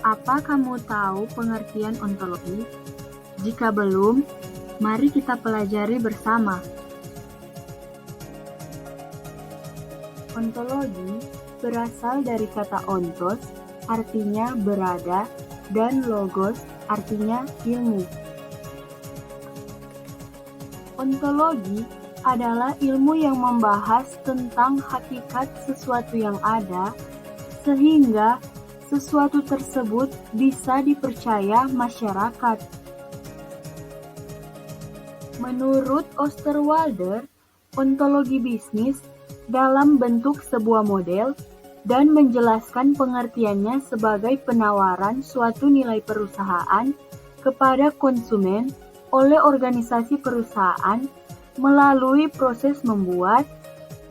Apa kamu tahu pengertian ontologi? Jika belum, mari kita pelajari bersama. Ontologi berasal dari kata ontos, artinya berada, dan logos, artinya ilmu. Ontologi adalah ilmu yang membahas tentang hakikat sesuatu yang ada, sehingga sesuatu tersebut bisa dipercaya masyarakat. Menurut Osterwalder, ontologi bisnis dalam bentuk sebuah model dan menjelaskan pengertiannya sebagai penawaran suatu nilai perusahaan kepada konsumen oleh organisasi perusahaan melalui proses membuat,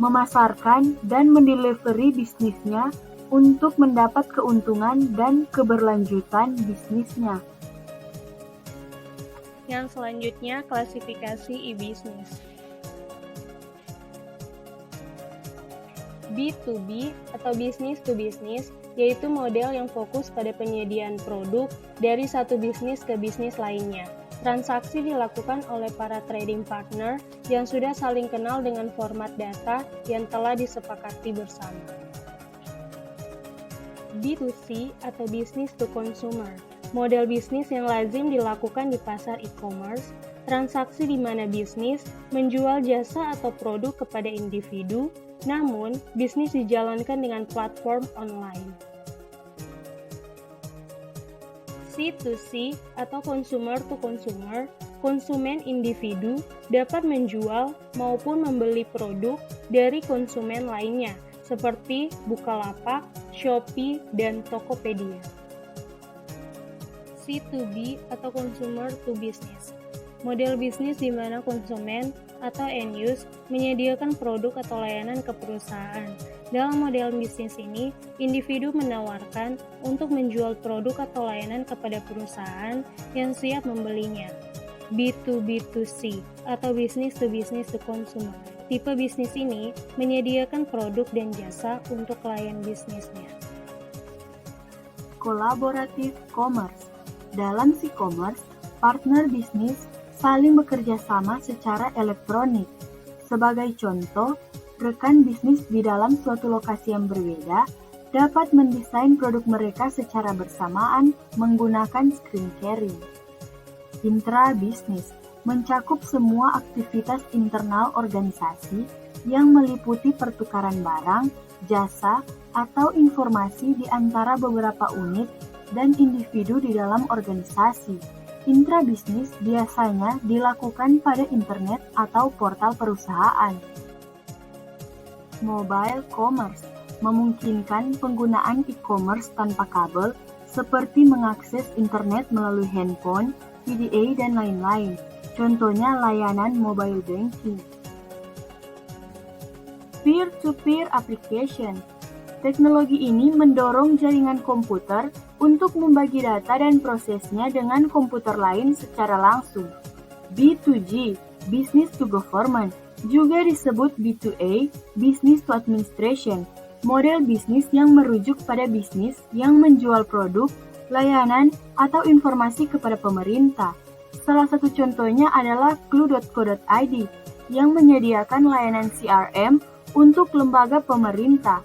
memasarkan, dan mendelivery bisnisnya untuk mendapat keuntungan dan keberlanjutan bisnisnya. Yang selanjutnya, klasifikasi e-business. B2B atau business to business yaitu model yang fokus pada penyediaan produk dari satu bisnis ke bisnis lainnya. Transaksi dilakukan oleh para trading partner yang sudah saling kenal dengan format data yang telah disepakati bersama. B2C atau business to consumer, model bisnis yang lazim dilakukan di pasar e-commerce, transaksi di mana bisnis menjual jasa atau produk kepada individu, namun bisnis dijalankan dengan platform online. C2C atau consumer to consumer, konsumen individu dapat menjual maupun membeli produk dari konsumen lainnya, seperti Bukalapak, Shopee, dan Tokopedia. C2B atau consumer to business, model bisnis di mana konsumen atau end use menyediakan produk atau layanan ke perusahaan. Dalam model bisnis ini, individu menawarkan untuk menjual produk atau layanan kepada perusahaan yang siap membelinya. B2B2C atau business to business to consumer. Tipe bisnis ini menyediakan produk dan jasa untuk klien bisnisnya. Collaborative commerce. Dalam e-commerce, partner bisnis saling bekerja sama secara elektronik. Sebagai contoh, rekan bisnis di dalam suatu lokasi yang berbeda dapat mendesain produk mereka secara bersamaan menggunakan screen sharing. Intra-bisnis mencakup semua aktivitas internal organisasi yang meliputi pertukaran barang, jasa, atau informasi di antara beberapa unit dan individu di dalam organisasi. Intra-bisnis biasanya dilakukan pada internet atau portal perusahaan. Mobile commerce memungkinkan penggunaan e-commerce tanpa kabel seperti mengakses internet melalui handphone, PDA, dan lain-lain. Contohnya layanan mobile banking. Peer-to-peer application. Teknologi ini mendorong jaringan komputer untuk membagi data dan prosesnya dengan komputer lain secara langsung. B2G, business to government, juga disebut B2A, business to administration, model bisnis yang merujuk pada bisnis yang menjual produk, layanan, atau informasi kepada pemerintah. Salah satu contohnya adalah clue.co.id yang menyediakan layanan CRM untuk lembaga pemerintah.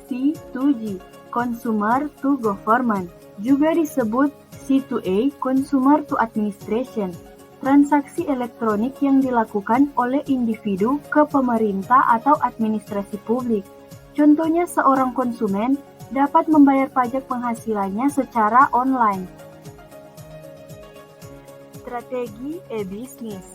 C2G, consumer to government, juga disebut C2A, consumer to administration, transaksi elektronik yang dilakukan oleh individu ke pemerintah atau administrasi publik. Contohnya seorang konsumen dapat membayar pajak penghasilannya secara online. Strategi e-bisnis.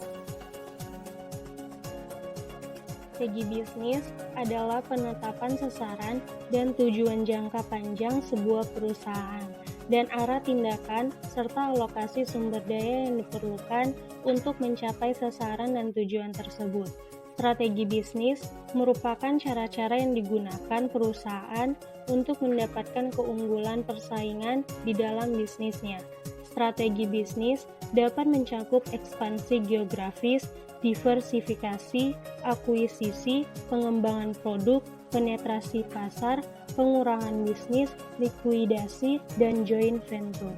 Strategi bisnis adalah penetapan sasaran dan tujuan jangka panjang sebuah perusahaan dan arah tindakan serta alokasi sumber daya yang diperlukan untuk mencapai sasaran dan tujuan tersebut. Strategi bisnis merupakan cara-cara yang digunakan perusahaan untuk mendapatkan keunggulan persaingan di dalam bisnisnya. Strategi bisnis dapat mencakup ekspansi geografis, diversifikasi, akuisisi, pengembangan produk, penetrasi pasar, pengurangan bisnis, likuidasi, dan joint venture.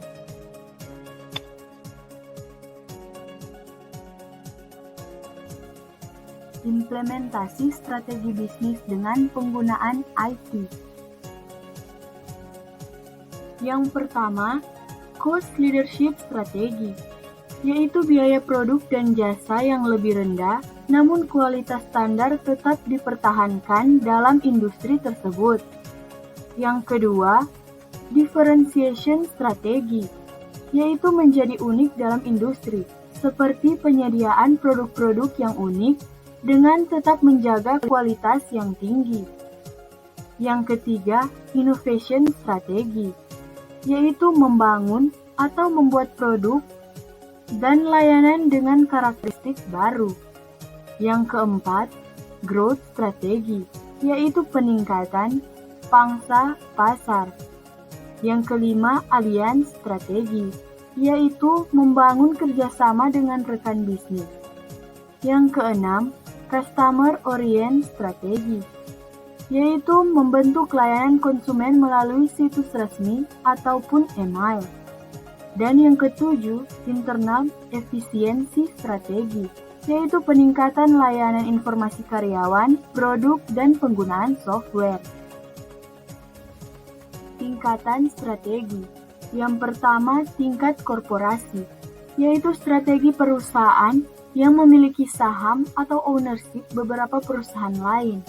Implementasi strategi bisnis dengan penggunaan IT. Yang pertama, cost leadership strategi, yaitu biaya produk dan jasa yang lebih rendah, namun kualitas standar tetap dipertahankan dalam industri tersebut. Yang kedua, differentiation strategi, yaitu menjadi unik dalam industri, seperti penyediaan produk-produk yang unik, dengan tetap menjaga kualitas yang tinggi. Yang ketiga, innovation strategi, yaitu membangun atau membuat produk dan layanan dengan karakteristik baru. Yang keempat, growth strategi, yaitu peningkatan pangsa pasar. Yang kelima, alliance strategi, yaitu membangun kerjasama dengan rekan bisnis. Yang keenam, customer orient strategi, yaitu membentuk layanan konsumen melalui situs resmi ataupun email. Dan yang ketujuh, internal efisiensi strategi, yaitu peningkatan layanan informasi karyawan, produk, dan penggunaan software. Tingkatan strategi. Yang pertama, tingkat korporasi, yaitu strategi perusahaan yang memiliki saham atau ownership beberapa perusahaan lain.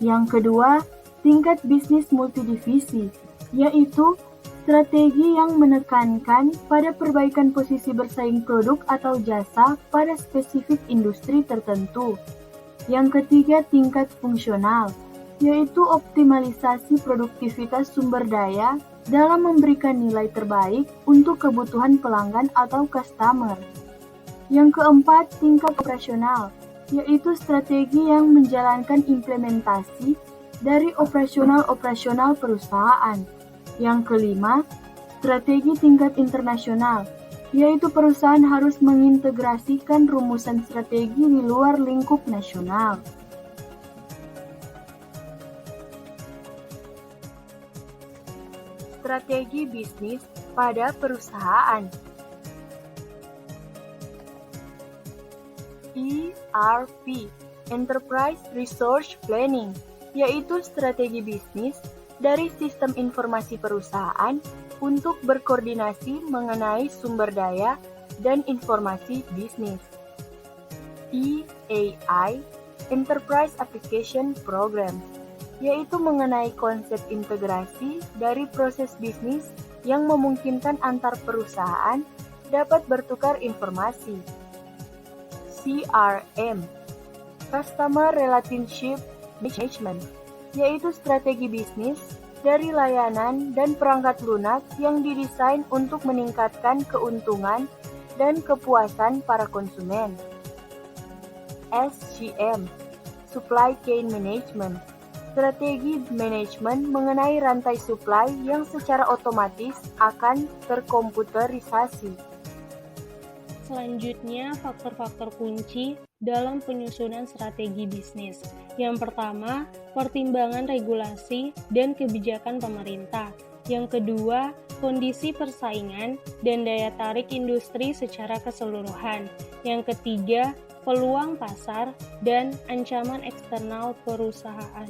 Yang kedua, tingkat bisnis multidivisi, yaitu strategi yang menekankan pada perbaikan posisi bersaing produk atau jasa pada spesifik industri tertentu. Yang ketiga, tingkat fungsional, yaitu optimalisasi produktivitas sumber daya dalam memberikan nilai terbaik untuk kebutuhan pelanggan atau customer. Yang keempat, tingkat operasional, yaitu strategi yang menjalankan implementasi dari operasional perusahaan. Yang kelima, strategi tingkat internasional, yaitu perusahaan harus mengintegrasikan rumusan strategi di luar lingkup nasional. Strategi bisnis pada perusahaan. ERP, Enterprise Resource Planning, yaitu strategi bisnis dari sistem informasi perusahaan untuk berkoordinasi mengenai sumber daya dan informasi bisnis. EAI, Enterprise Application Program, yaitu mengenai konsep integrasi dari proses bisnis yang memungkinkan antar perusahaan dapat bertukar informasi. CRM, Customer Relationship Management, yaitu strategi bisnis dari layanan dan perangkat lunak yang didesain untuk meningkatkan keuntungan dan kepuasan para konsumen. SCM, Supply Chain Management, strategi manajemen mengenai rantai supply yang secara otomatis akan terkomputerisasi. Selanjutnya, faktor-faktor kunci dalam penyusunan strategi bisnis. Yang pertama, pertimbangan regulasi dan kebijakan pemerintah. Yang kedua, kondisi persaingan dan daya tarik industri secara keseluruhan. Yang ketiga, peluang pasar dan ancaman eksternal perusahaan.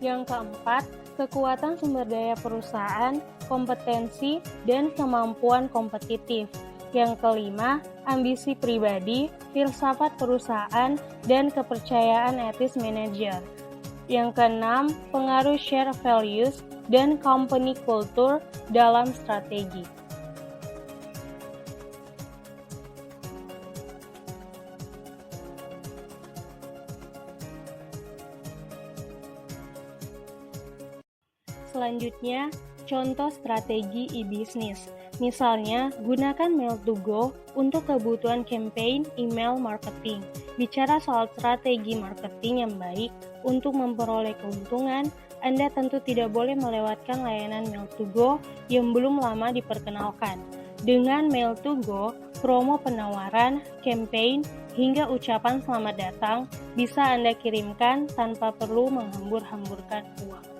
Yang keempat, kekuatan sumber daya perusahaan, kompetensi, dan kemampuan kompetitif. Yang kelima, ambisi pribadi, filsafat perusahaan, dan kepercayaan etis manajer. Yang keenam, pengaruh share values dan company culture dalam strategi. Selanjutnya, contoh strategi e-bisnis. Misalnya, gunakan Mail2Go untuk kebutuhan campaign email marketing. Bicara soal strategi marketing yang baik untuk memperoleh keuntungan, Anda tentu tidak boleh melewatkan layanan Mail2Go yang belum lama diperkenalkan. Dengan mail to go, promo penawaran, campaign, hingga ucapan selamat datang bisa Anda kirimkan tanpa perlu menghambur-hamburkan uang.